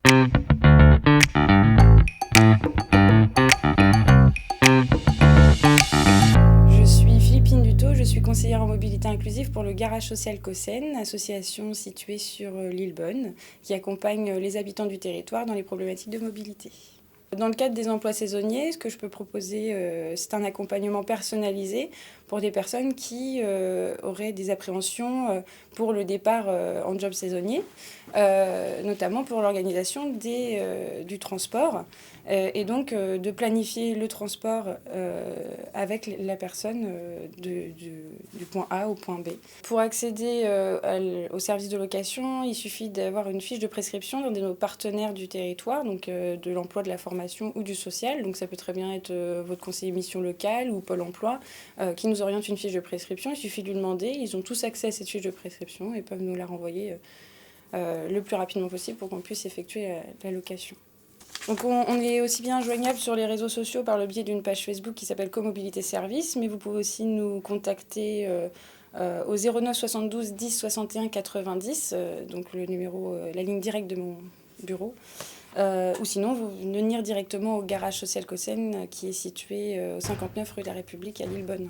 Je suis Philippine Dutot, je suis conseillère en mobilité inclusive pour le Garage Social Caucen, association située sur l'île Bonne, qui accompagne les habitants du territoire dans les problématiques de mobilité. Dans le cadre des emplois saisonniers, ce que je peux proposer, c'est un accompagnement personnalisé pour des personnes qui auraient des appréhensions pour le départ en job saisonnier, notamment pour l'organisation du transport, et donc de planifier le transport avec la personne du point A au point B. Pour accéder au service de location, il suffit d'avoir une fiche de prescription d'un de nos partenaires du territoire, donc de l'emploi, de la formation ou du social. Donc ça peut très bien être votre conseiller mission locale ou Pôle emploi qui nous oriente une fiche de prescription. Il suffit de lui demander, ils ont tous accès à cette fiche de prescription et peuvent nous la renvoyer le plus rapidement possible pour qu'on puisse effectuer la location. Donc on est aussi bien joignable sur les réseaux sociaux par le biais d'une page Facebook qui s'appelle Comobilité Service, mais vous pouvez aussi nous contacter au 09 72 10 61 90, donc le numéro, la ligne directe de mon bureau, ou sinon vous venir directement au Garage Social Caucen qui est situé au 59 rue de la République à l'île Bonne.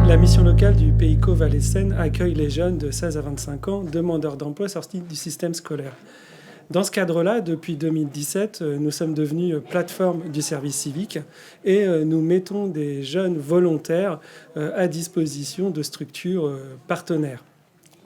La mission locale du PICO Valais-Seine accueille les jeunes de 16 à 25 ans, demandeurs d'emploi sortis du système scolaire. Dans ce cadre-là, depuis 2017, nous sommes devenus plateforme du service civique et nous mettons des jeunes volontaires à disposition de structures partenaires.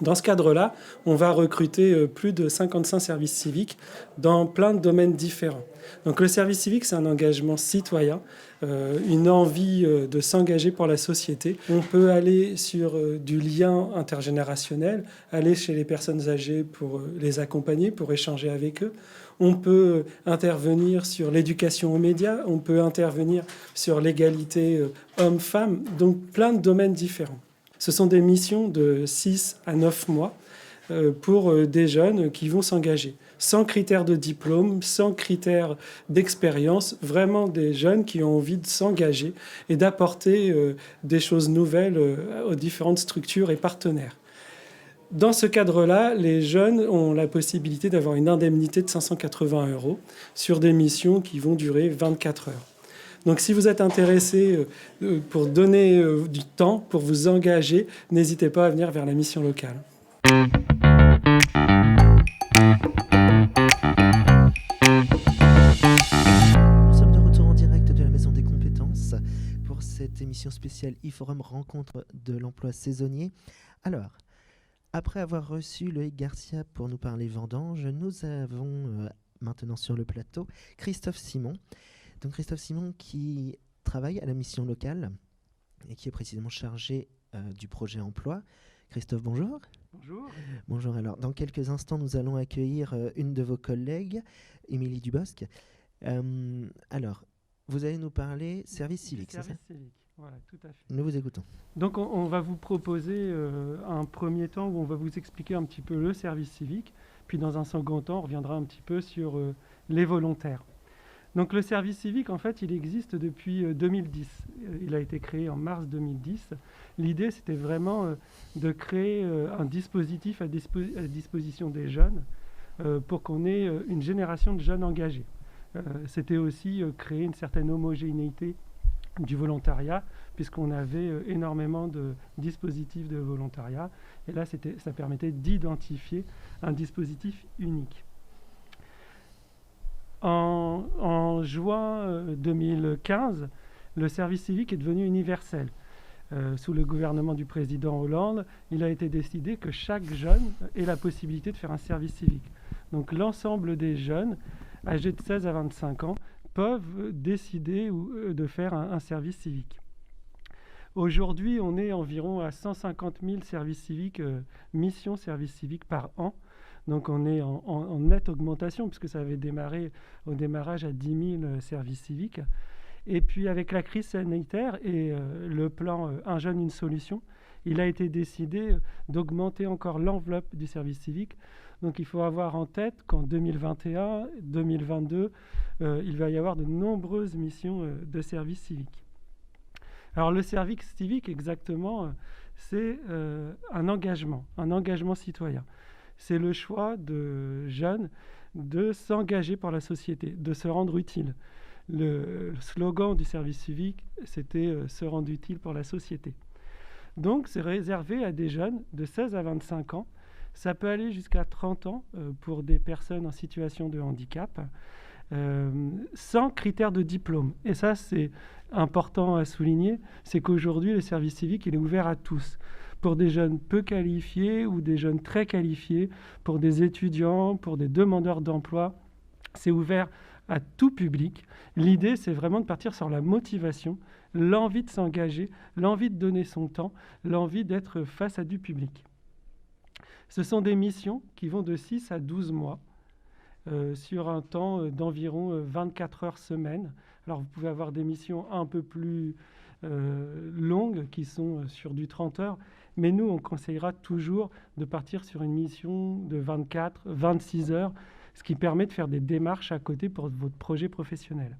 Dans ce cadre-là, on va recruter plus de 55 services civiques dans plein de domaines différents. Donc le service civique, c'est un engagement citoyen, une envie de s'engager pour la société. On peut aller sur du lien intergénérationnel, aller chez les personnes âgées pour les accompagner, pour échanger avec eux. On peut intervenir sur l'éducation aux médias, on peut intervenir sur l'égalité homme-femme, donc plein de domaines différents. Ce sont des missions de 6 à 9 mois pour des jeunes qui vont s'engager, sans critères de diplôme, sans critères d'expérience, vraiment des jeunes qui ont envie de s'engager et d'apporter des choses nouvelles aux différentes structures et partenaires. Dans ce cadre-là, les jeunes ont la possibilité d'avoir une indemnité de 580 € sur des missions qui vont durer 24 heures. Donc si vous êtes intéressé pour donner du temps, pour vous engager, n'hésitez pas à venir vers la mission locale. Nous sommes de retour en direct de la Maison des Compétences pour cette émission spéciale e-Forum Rencontre de l'emploi saisonnier. Alors, après avoir reçu Loïc Garcia pour nous parler vendange, nous avons maintenant sur le plateau Christophe Simon. Donc Christophe Simon qui travaille à la mission locale et qui est précisément chargé du projet emploi. Christophe, bonjour. Bonjour. Bonjour. Alors, dans quelques instants, nous allons accueillir une de vos collègues, Émilie Dubosc. Alors, vous allez nous parler service civique, c'est ça ? Service civique, voilà, tout à fait. Nous vous écoutons. Donc, on va vous proposer un premier temps où on va vous expliquer un petit peu le service civique. Puis, dans un second temps, on reviendra un petit peu sur les volontaires. Donc le service civique, en fait, il existe depuis 2010. Il a été créé en mars 2010. L'idée, c'était vraiment de créer un dispositif à disposition des jeunes pour qu'on ait une génération de jeunes engagés. C'était aussi créer une certaine homogénéité du volontariat, puisqu'on avait énormément de dispositifs de volontariat. Et là, ça permettait d'identifier un dispositif unique. En juin 2015, le service civique est devenu universel. Sous le gouvernement du président Hollande, il a été décidé que chaque jeune ait la possibilité de faire un service civique. Donc l'ensemble des jeunes âgés de 16 à 25 ans peuvent décider de faire un service civique. Aujourd'hui, on est environ à 150 000 services civiques, missions services civiques par an. Donc on est en nette augmentation, puisque ça avait démarré au démarrage à 10 000 services civiques. Et puis avec la crise sanitaire et le plan Un jeune, une solution, il a été décidé d'augmenter encore l'enveloppe du service civique. Donc il faut avoir en tête qu'en 2021, 2022, il va y avoir de nombreuses missions de service civique. Alors le service civique, exactement, c'est un engagement citoyen. C'est le choix de jeunes de s'engager pour la société, de se rendre utile. Le slogan du service civique, c'était se rendre utile pour la société. Donc c'est réservé à des jeunes de 16 à 25 ans. Ça peut aller jusqu'à 30 ans pour des personnes en situation de handicap, sans critères de diplôme. Et ça, c'est important à souligner, c'est qu'aujourd'hui, le service civique, il est ouvert à tous. Pour des jeunes peu qualifiés ou des jeunes très qualifiés, pour des étudiants, pour des demandeurs d'emploi, c'est ouvert à tout public. L'idée, c'est vraiment de partir sur la motivation, l'envie de s'engager, l'envie de donner son temps, l'envie d'être face à du public. Ce sont des missions qui vont de 6 à 12 mois, sur un temps d'environ 24 heures semaine. Alors, vous pouvez avoir des missions un peu plus longues qui sont sur du 30 heures, mais nous, on conseillera toujours de partir sur une mission de 24, 26 heures, ce qui permet de faire des démarches à côté pour votre projet professionnel.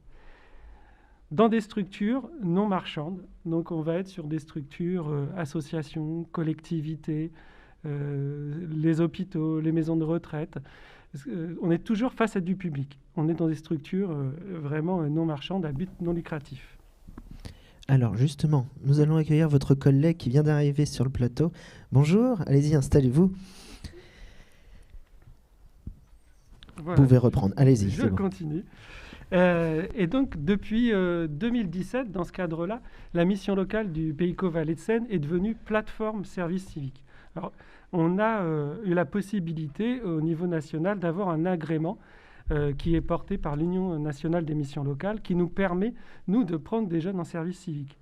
Dans des structures non marchandes, donc on va être sur des structures associations, collectivités, les hôpitaux, les maisons de retraite. On est toujours face à du public. On est dans des structures vraiment non marchandes à but non lucratif. Alors justement, nous allons accueillir votre collègue qui vient d'arriver sur le plateau. Bonjour, allez-y, installez-vous. Voilà. Vous pouvez reprendre, allez-y. Je continue. Et donc, depuis 2017, dans ce cadre-là, la mission locale du PEICO Vallée de Seine est devenue plateforme service civique. Alors, on a eu la possibilité au niveau national d'avoir un agrément qui est porté par l'Union nationale des missions locales, qui nous permet, nous, de prendre des jeunes en service civique.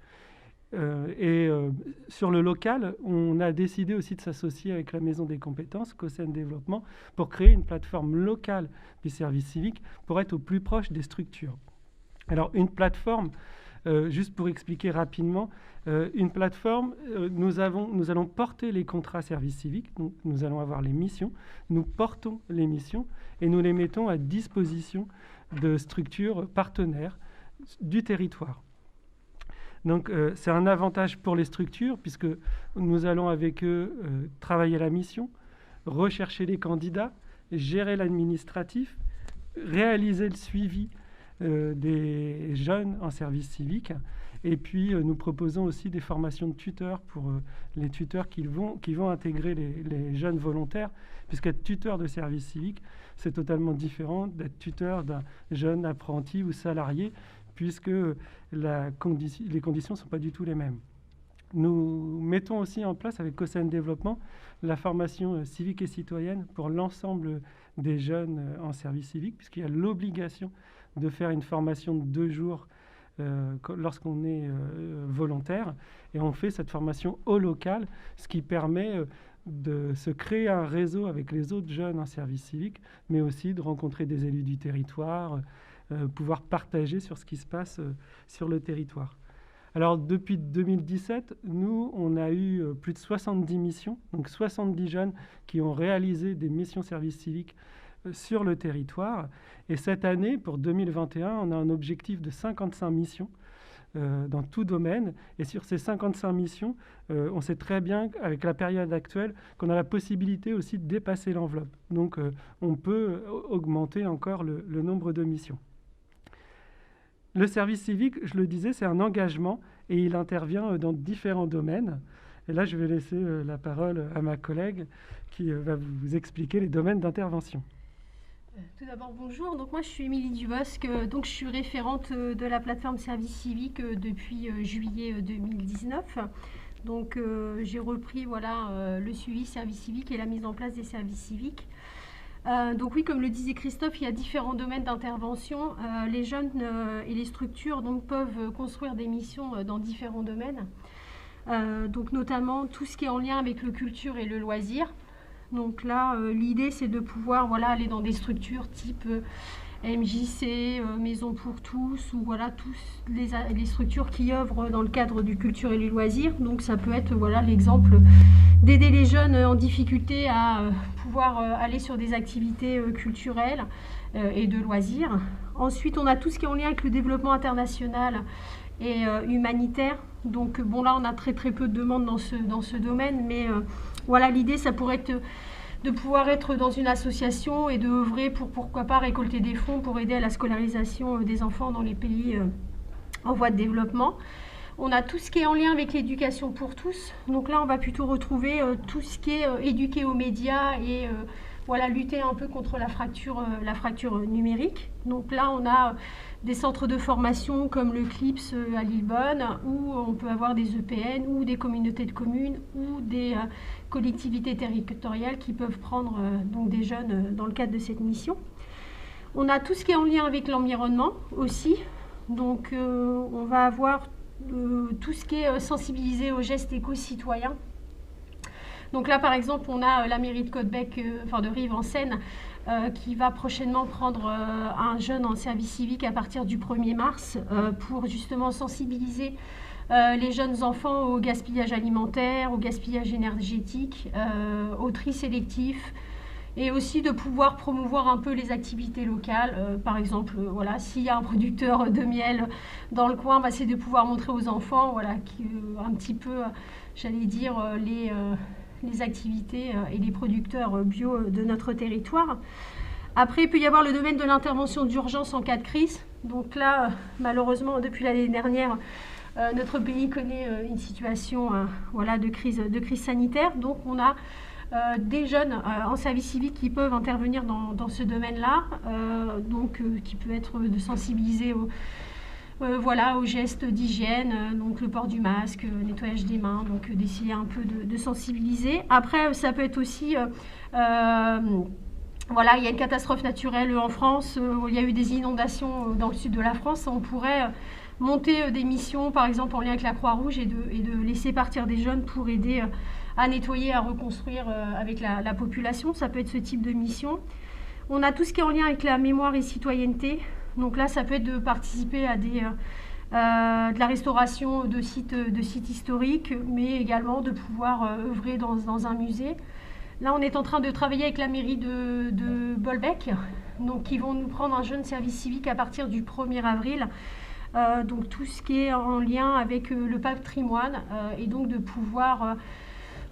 Sur le local, on a décidé aussi de s'associer avec la Maison des compétences, COSEN Développement, pour créer une plateforme locale du service civique pour être au plus proche des structures. Alors, une plateforme, juste pour expliquer rapidement, une plateforme, nous allons porter les contrats service civique, donc nous allons avoir les missions, nous portons les missions et nous les mettons à disposition de structures partenaires du territoire. Donc c'est un avantage pour les structures puisque nous allons avec eux travailler la mission, rechercher les candidats, gérer l'administratif, réaliser le suivi des jeunes en service civique. Et puis, nous proposons aussi des formations de tuteurs pour les tuteurs qui vont intégrer les jeunes volontaires, puisqu'être tuteur de service civique, c'est totalement différent d'être tuteur d'un jeune apprenti ou salarié, puisque les conditions ne sont pas du tout les mêmes. Nous mettons aussi en place, avec COSEN Développement, la formation civique et citoyenne pour l'ensemble des jeunes en service civique, puisqu'il y a l'obligation de faire une formation de 2 jours lorsqu'on est volontaire, et on fait cette formation au local, ce qui permet de se créer un réseau avec les autres jeunes en service civique, mais aussi de rencontrer des élus du territoire, pouvoir partager sur ce qui se passe sur le territoire. Alors depuis 2017, nous, on a eu plus de 70 missions, donc 70 jeunes qui ont réalisé des missions service civique sur le territoire. Et cette année, pour 2021, on a un objectif de 55 missions dans tout domaine. Et sur ces 55 missions, on sait très bien, avec la période actuelle, qu'on a la possibilité aussi de dépasser l'enveloppe. Donc, on peut augmenter encore le nombre de missions. Le service civique, je le disais, c'est un engagement et il intervient dans différents domaines. Et là, je vais laisser la parole à ma collègue qui va vous expliquer les domaines d'intervention. Tout d'abord, bonjour. Donc moi, je suis Émilie Dubosc. Donc je suis référente de la plateforme Service Civique depuis juillet 2019. Donc j'ai repris le suivi service civique et la mise en place des services civiques. Donc oui, comme le disait Christophe, il y a différents domaines d'intervention. Les jeunes et les structures donc, peuvent construire des missions dans différents domaines. Donc notamment tout ce qui est en lien avec le culture et le loisir. Donc là, l'idée, c'est de pouvoir aller dans des structures type MJC, Maison pour tous, ou voilà, toutes les structures qui œuvrent dans le cadre du culture et du loisir. Donc ça peut être voilà, l'exemple d'aider les jeunes en difficulté à pouvoir aller sur des activités culturelles et de loisirs. Ensuite, on a tout ce qui est en lien avec le développement international et humanitaire. Donc bon, là on a très peu de demandes dans ce domaine, mais voilà, l'idée ça pourrait être de pouvoir être dans une association et de œuvrer pour pourquoi pas récolter des fonds pour aider à la scolarisation des enfants dans les pays en voie de développement. On a tout ce qui est en lien avec l'éducation pour tous. Donc là on va plutôt retrouver tout ce qui est éduquer aux médias et voilà, lutter un peu contre la fracture numérique. Donc là on a des centres de formation comme le CLIPS à Lillebonne, où on peut avoir des EPN ou des communautés de communes ou des collectivités territoriales qui peuvent prendre donc des jeunes dans le cadre de cette mission. On a tout ce qui est en lien avec l'environnement aussi. Donc on va avoir tout ce qui est sensibilisé aux gestes éco-citoyens. Donc là par exemple on a la mairie de Caudebec, de Rives en Seine, qui va prochainement prendre un jeune en service civique à partir du 1er mars pour justement sensibiliser les jeunes enfants au gaspillage alimentaire, au gaspillage énergétique, au tri sélectif, et aussi de pouvoir promouvoir un peu les activités locales. Par exemple, voilà, s'il y a un producteur de miel dans le coin, c'est de pouvoir montrer aux enfants voilà, un petit peu, j'allais dire, les activités et les producteurs bio de notre territoire. Après, il peut y avoir le domaine de l'intervention d'urgence en cas de crise. Donc là, malheureusement, depuis l'année dernière, notre pays connaît une situation de crise sanitaire. Donc on a des jeunes en service civique qui peuvent intervenir dans ce domaine-là, qui peut être de sensibiliser aux gestes d'hygiène, donc le port du masque, nettoyage des mains, donc d'essayer un peu de sensibiliser. Après, ça peut être aussi, il y a une catastrophe naturelle en France, il y a eu des inondations dans le sud de la France, on pourrait monter des missions, par exemple en lien avec la Croix-Rouge, et de laisser partir des jeunes pour aider à nettoyer, à reconstruire avec la population. Ça peut être ce type de mission. On a tout ce qui est en lien avec la mémoire et citoyenneté. Donc là, ça peut être de participer à de la restauration de sites historiques, mais également de pouvoir œuvrer dans un musée. Là, on est en train de travailler avec la mairie de Bolbec, donc qui vont nous prendre un jeune service civique à partir du 1er avril. Donc tout ce qui est en lien avec le patrimoine et donc de pouvoir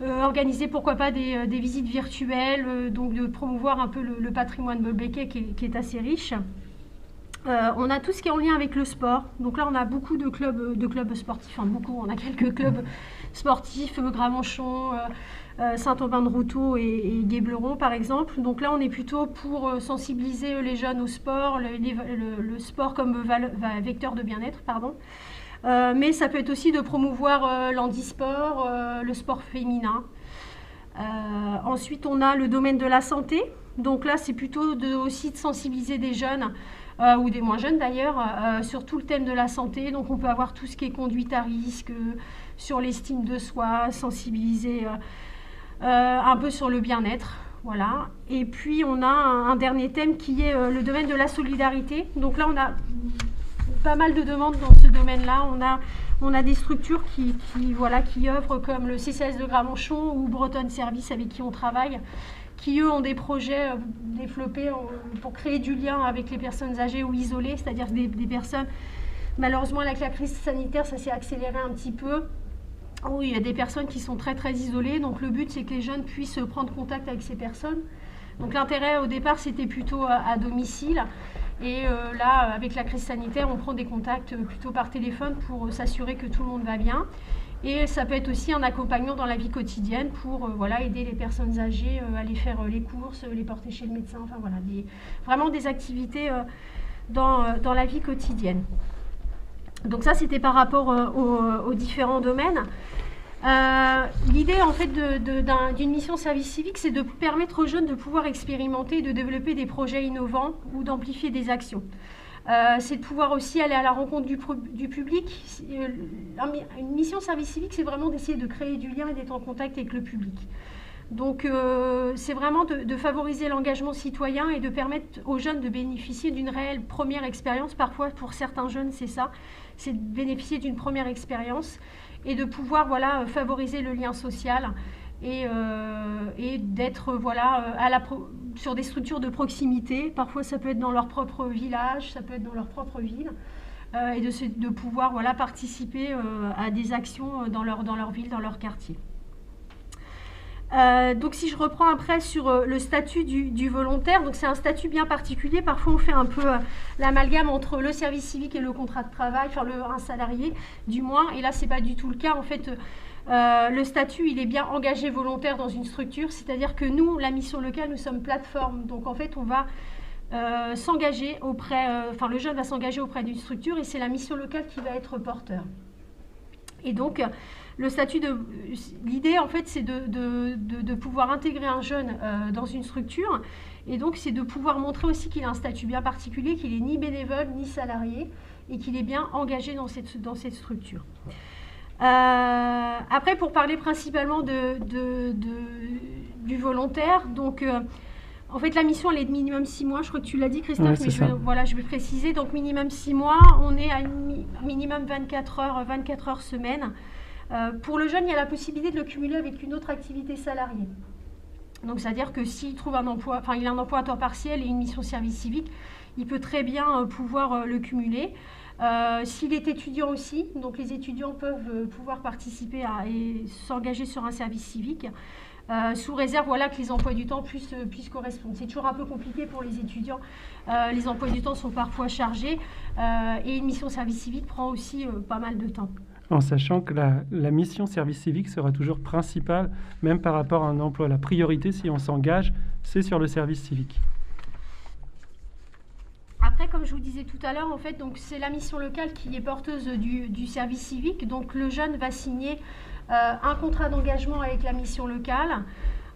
organiser pourquoi pas des visites virtuelles, donc de promouvoir un peu le patrimoine bolbecais qui est assez riche. On a tout ce qui est en lien avec le sport. Donc là, on a beaucoup de clubs sportifs. Enfin, beaucoup. On a quelques clubs sportifs, Gramanchon, Saint-Aubin-de-Routot et Guébleron, par exemple. Donc là, on est plutôt pour sensibiliser les jeunes au sport, le sport comme vecteur de bien-être, pardon. Mais ça peut être aussi de promouvoir l'handisport, le sport féminin. Ensuite, on a le domaine de la santé. Donc là, c'est plutôt aussi de sensibiliser des jeunes, ou des moins jeunes d'ailleurs, sur tout le thème de la santé. Donc on peut avoir tout ce qui est conduite à risque, sur l'estime de soi, sensibiliser un peu sur le bien-être. Voilà. Et puis on a un dernier thème qui est le domaine de la solidarité. Donc là on a pas mal de demandes dans ce domaine-là. On a des structures qui œuvrent comme le CCS de Gramanchon ou Bretonne Service avec qui on travaille, qui eux ont des projets développés pour créer du lien avec les personnes âgées ou isolées, c'est-à-dire des personnes, malheureusement avec la crise sanitaire ça s'est accéléré un petit peu, où il y a des personnes qui sont très isolées, donc le but c'est que les jeunes puissent prendre contact avec ces personnes. Donc l'intérêt au départ c'était plutôt à domicile, et là avec la crise sanitaire on prend des contacts plutôt par téléphone pour s'assurer que tout le monde va bien. Et ça peut être aussi un accompagnement dans la vie quotidienne pour aider les personnes âgées à aller faire les courses, les porter chez le médecin, enfin voilà, vraiment des activités dans la vie quotidienne. Donc ça, c'était par rapport aux différents domaines. L'idée en fait d'une mission service civique, c'est de permettre aux jeunes de pouvoir expérimenter, de développer des projets innovants ou d'amplifier des actions. C'est de pouvoir aussi aller à la rencontre du public. Une mission service civique, c'est vraiment d'essayer de créer du lien et d'être en contact avec le public. Donc c'est vraiment de favoriser l'engagement citoyen et de permettre aux jeunes de bénéficier d'une réelle première expérience. Parfois, pour certains jeunes, c'est ça, c'est de bénéficier d'une première expérience et de pouvoir favoriser le lien social et d'être sur des structures de proximité. Parfois, ça peut être dans leur propre village, ça peut être dans leur propre ville. Et de pouvoir participer à des actions dans leur ville, dans leur quartier. Donc si je reprends après sur le statut du volontaire, donc c'est un statut bien particulier. Parfois on fait un peu l'amalgame entre le service civique et le contrat de travail, enfin un salarié du moins, et là c'est pas du tout le cas. En fait le statut il est bien engagé volontaire dans une structure, c'est-à-dire que nous, la mission locale, nous sommes plateforme, donc en fait on va s'engager le jeune va s'engager auprès d'une structure et c'est la mission locale qui va être porteur. Et donc le statut l'idée en fait c'est de pouvoir intégrer un jeune dans une structure, et donc c'est de pouvoir montrer aussi qu'il a un statut bien particulier, qu'il est ni bénévole ni salarié et qu'il est bien engagé dans cette structure. Après, pour parler principalement du volontaire, donc en fait la mission elle est de minimum 6 mois, je crois que tu l'as dit Christophe, ouais, mais je vais préciser, donc minimum 6 mois, on est à minimum 24 heures semaine. Pour le jeune, il y a la possibilité de le cumuler avec une autre activité salariée. Donc, c'est-à-dire que s'il trouve un emploi, il a un emploi à temps partiel et une mission service civique, il peut très bien pouvoir le cumuler. S'il est étudiant aussi, donc les étudiants peuvent pouvoir participer et s'engager sur un service civique, sous réserve que les emplois du temps puissent correspondre. C'est toujours un peu compliqué pour les étudiants. Les emplois du temps sont parfois chargés et une mission service civique prend aussi pas mal de temps. En sachant que la mission service civique sera toujours principale, même par rapport à un emploi. La priorité, si on s'engage, c'est sur le service civique. Après, comme je vous disais tout à l'heure, en fait, donc c'est la mission locale qui est porteuse du service civique. Donc le jeune va signer un contrat d'engagement avec la mission locale.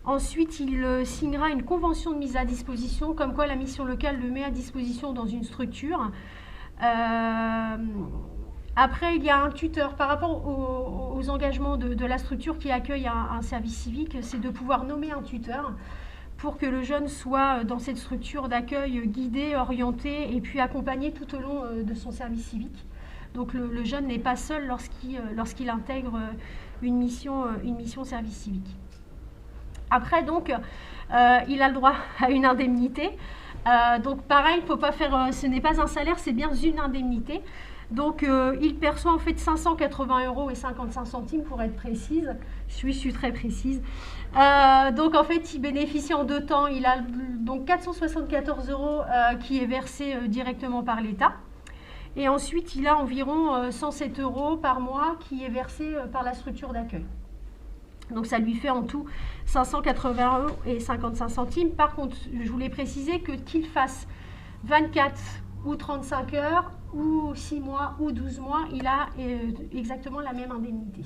Ensuite, il signera une convention de mise à disposition, comme quoi la mission locale le met à disposition dans une structure. Après, il y a un tuteur. Par rapport aux engagements de la structure qui accueille un service civique, c'est de pouvoir nommer un tuteur pour que le jeune soit dans cette structure d'accueil guidé, orienté et puis accompagné tout au long de son service civique. Donc le jeune n'est pas seul lorsqu'il intègre une mission service civique. Après, donc, il a le droit à une indemnité. Donc pareil, faut pas faire, ce n'est pas un salaire, c'est bien une indemnité. Donc, il perçoit en fait 580 € et 55 centimes pour être précise. Je suis très précise. Donc, en fait, il bénéficie en 2 temps. Il a donc 474 € qui est versé directement par l'État. Et ensuite, il a environ 107 € par mois qui est versé par la structure d'accueil. Donc, ça lui fait en tout 580 € et 55 centimes. Par contre, je voulais préciser qu'il fasse 24 ou 35 heures, ou 6 mois, ou 12 mois, il a exactement la même indemnité.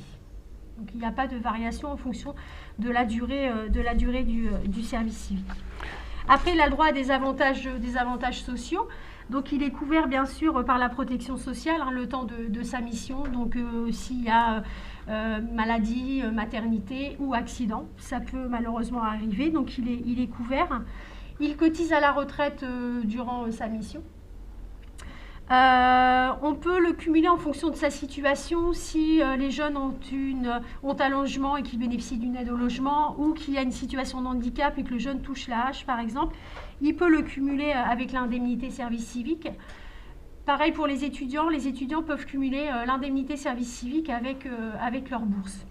Donc il n'y a pas de variation en fonction de la durée du service civique. Après, il a le droit à des avantages sociaux. Donc il est couvert bien sûr par la protection sociale, le temps de sa mission. Donc s'il y a maladie, maternité ou accident, ça peut malheureusement arriver. Donc il est couvert. Il cotise à la retraite durant sa mission. On peut le cumuler en fonction de sa situation. Si les jeunes ont un logement et qu'ils bénéficient d'une aide au logement, ou qu'il y a une situation de handicap et que le jeune touche la hache par exemple, il peut le cumuler avec l'indemnité service civique. Pareil pour les étudiants peuvent cumuler l'indemnité service civique avec leur bourse.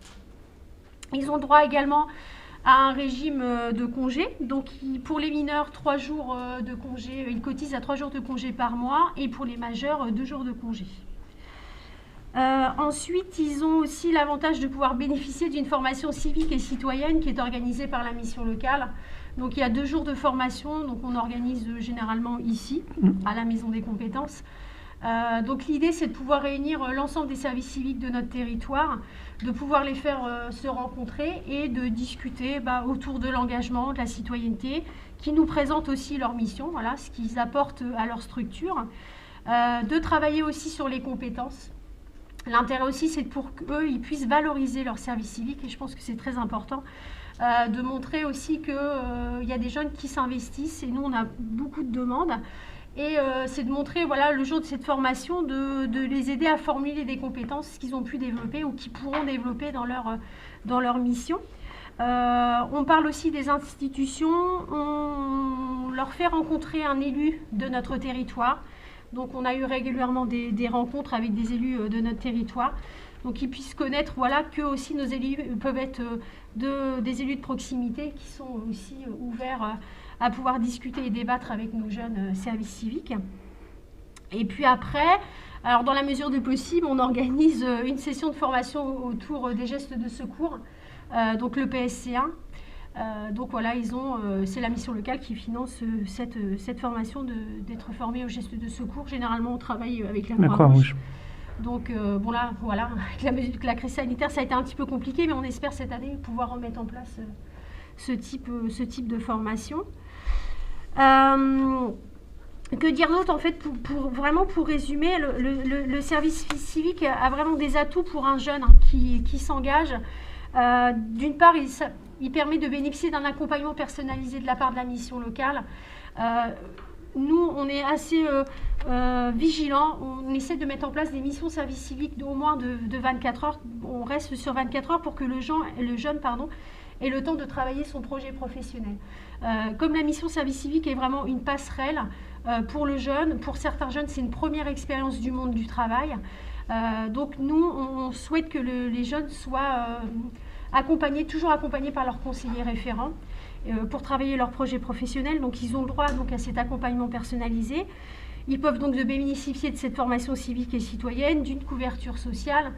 Ils ont droit également à un régime de congé. Donc pour les mineurs, 3 jours de congé, ils cotisent à 3 jours de congé par mois, et pour les majeurs, 2 jours de congé. Ensuite, ils ont aussi l'avantage de pouvoir bénéficier d'une formation civique et citoyenne qui est organisée par la mission locale. Donc il y a 2 jours de formation, donc on organise généralement ici, à la Maison des Compétences. Donc l'idée, c'est de pouvoir réunir l'ensemble des services civiques de notre territoire, de pouvoir les faire se rencontrer et de discuter autour de l'engagement, de la citoyenneté, qui nous présentent aussi leur mission, voilà, ce qu'ils apportent à leur structure, de travailler aussi sur les compétences. L'intérêt aussi, c'est pour qu'eux, ils puissent valoriser leur service civique, et je pense que c'est très important. de montrer aussi qu'il y a des jeunes qui s'investissent et nous on a beaucoup de demandes. Et c'est de montrer, voilà, le jour de cette formation, de les aider à formuler des compétences qu'ils ont pu développer ou qu'ils pourront développer dans leur mission. On parle aussi des institutions, on leur fait rencontrer un élu de notre territoire. Donc on a eu régulièrement des rencontres avec des élus de notre territoire. Donc qu'ils puissent connaître, voilà, que aussi nos élus peuvent être des élus de proximité qui sont aussi ouverts à pouvoir discuter et débattre avec nos jeunes services civiques. Et puis après, alors dans la mesure du possible, on organise une session de formation autour des gestes de secours, donc le PSC1. Donc voilà, c'est la mission locale qui finance cette formation d'être formé aux gestes de secours. Généralement, on travaille avec la Croix-Rouge. Donc bon là, voilà, avec la crise sanitaire, ça a été un petit peu compliqué, mais on espère cette année pouvoir remettre en place ce type de formation. Que dire d'autre en fait pour résumer, le service civique a vraiment des atouts pour un jeune qui s'engage. D'une part, il permet de bénéficier d'un accompagnement personnalisé de la part de la mission locale. Nous, on est assez vigilants, on essaie de mettre en place des missions service civique d'au moins de 24 heures. On reste sur 24 heures pour que le jeune ait le temps de travailler son projet professionnel. Comme la mission service civique est vraiment une passerelle pour le jeune, pour certains jeunes, c'est une première expérience du monde du travail. Donc nous, on souhaite que les jeunes soient toujours accompagnés par leurs conseillers référents pour travailler leur projet professionnel. Donc ils ont le droit à cet accompagnement personnalisé. Ils peuvent donc bénéficier de cette formation civique et citoyenne, d'une couverture sociale.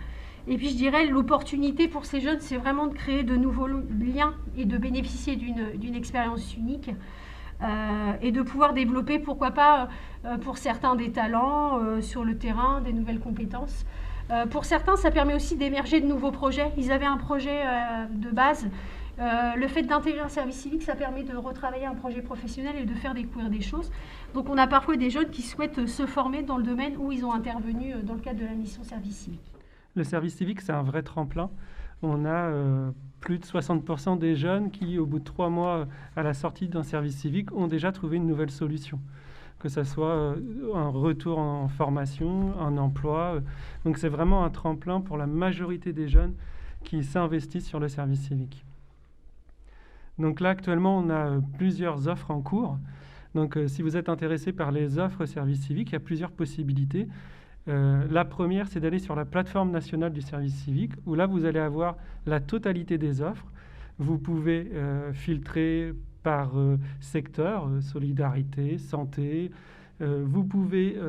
Et puis je dirais, l'opportunité pour ces jeunes, c'est vraiment de créer de nouveaux liens et de bénéficier d'une expérience unique et de pouvoir développer, pourquoi pas, pour certains des talents sur le terrain, des nouvelles compétences. Pour certains, ça permet aussi d'émerger de nouveaux projets. Ils avaient un projet de base. Le fait d'intégrer un service civique, ça permet de retravailler un projet professionnel et de faire découvrir des choses. Donc on a parfois des jeunes qui souhaitent se former dans le domaine où ils ont intervenu dans le cadre de la mission service civique. Le service civique, c'est un vrai tremplin. On a plus de 60% des jeunes qui, au bout de 3 mois à la sortie d'un service civique, ont déjà trouvé une nouvelle solution. Que ce soit un retour en formation, un emploi. Donc c'est vraiment un tremplin pour la majorité des jeunes qui s'investissent sur le service civique. Donc là, actuellement, on a plusieurs offres en cours. Donc si vous êtes intéressé par les offres service civique, il y a plusieurs possibilités. La première, c'est d'aller sur la plateforme nationale du service civique, où là, vous allez avoir la totalité des offres. Vous pouvez filtrer par secteur, solidarité, santé. Vous pouvez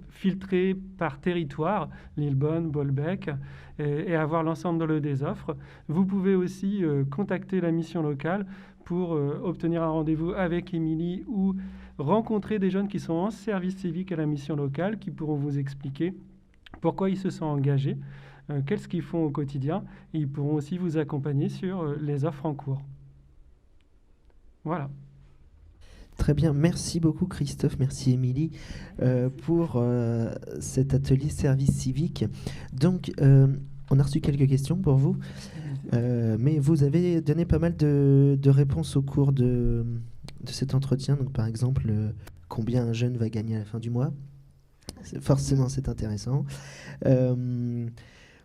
filtrer par territoire, Lillebonne, Bolbec, et avoir l'ensemble des offres. Vous pouvez aussi contacter la mission locale pour obtenir un rendez-vous avec Émilie ou rencontrer des jeunes qui sont en service civique à la mission locale, qui pourront vous expliquer pourquoi ils se sont engagés, qu'est-ce qu'ils font au quotidien, et ils pourront aussi vous accompagner sur les offres en cours. Voilà. Très bien, merci beaucoup Christophe, merci Émilie pour cet atelier service civique. Donc, on a reçu quelques questions pour vous, mais vous avez donné pas mal de réponses au cours de cet entretien. Donc, par exemple, combien un jeune va gagner à la fin du mois. Forcément, c'est intéressant.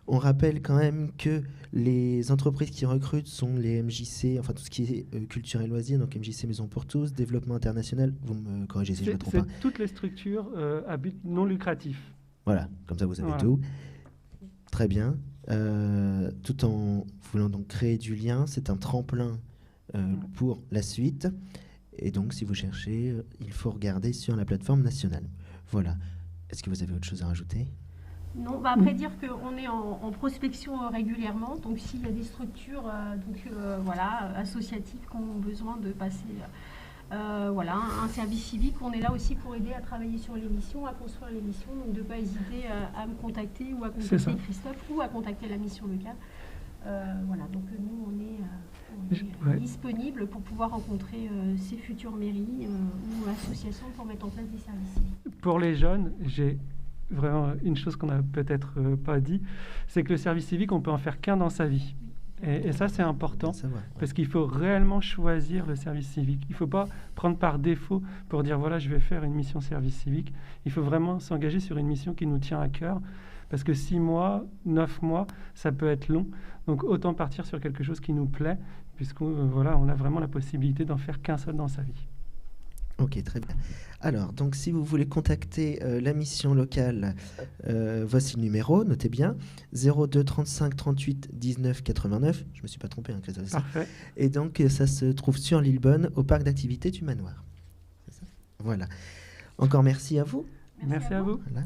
On rappelle quand même que les entreprises qui recrutent sont les MJC, enfin tout ce qui est culture et loisirs, donc MJC Maison pour tous, développement international, vous me corrigez si je me trompe pas. C'est toutes les structures à but non lucratif. Voilà, comme ça vous savez tout. Très bien. Tout en voulant donc créer du lien, c'est un tremplin pour la suite. Et donc, si vous cherchez, il faut regarder sur la plateforme nationale. Voilà. Est-ce que vous avez autre chose à rajouter ? Non, après dire qu'on est en prospection régulièrement. Donc, s'il y a des structures associatives qui ont besoin de passer un service civique, on est là aussi pour aider à travailler sur l'émission, à construire l'émission. Donc, de ne pas hésiter à me contacter ou à contacter Christophe ou à contacter la mission locale. Donc nous, on est disponible pour pouvoir rencontrer ces futures mairies ou associations pour mettre en place des services civiques. Pour les jeunes, j'ai vraiment une chose qu'on n'a peut-être pas dit, c'est que le service civique, on peut en faire qu'un dans sa vie. Et ça, c'est important, Ça va, ouais. parce qu'il faut réellement choisir le service civique. Il ne faut pas prendre par défaut pour dire, voilà, je vais faire une mission service civique. Il faut vraiment s'engager sur une mission qui nous tient à cœur, parce que 6 mois, 9 mois, ça peut être long. Donc autant partir sur quelque chose qui nous plaît, puisqu'on voilà, on a vraiment la possibilité d'en faire qu'un seul dans sa vie. Ok, très bien. Alors, donc, si vous voulez contacter la mission locale, voici le numéro, notez bien, 02 35 38 19 89. Je ne me suis pas trompé, hein, Christophe, c'est ça. Parfait. Et donc, ça se trouve sur Lillebonne, au parc d'activités du Manoir. C'est ça ? Voilà. Encore merci à vous. Merci à vous. Voilà.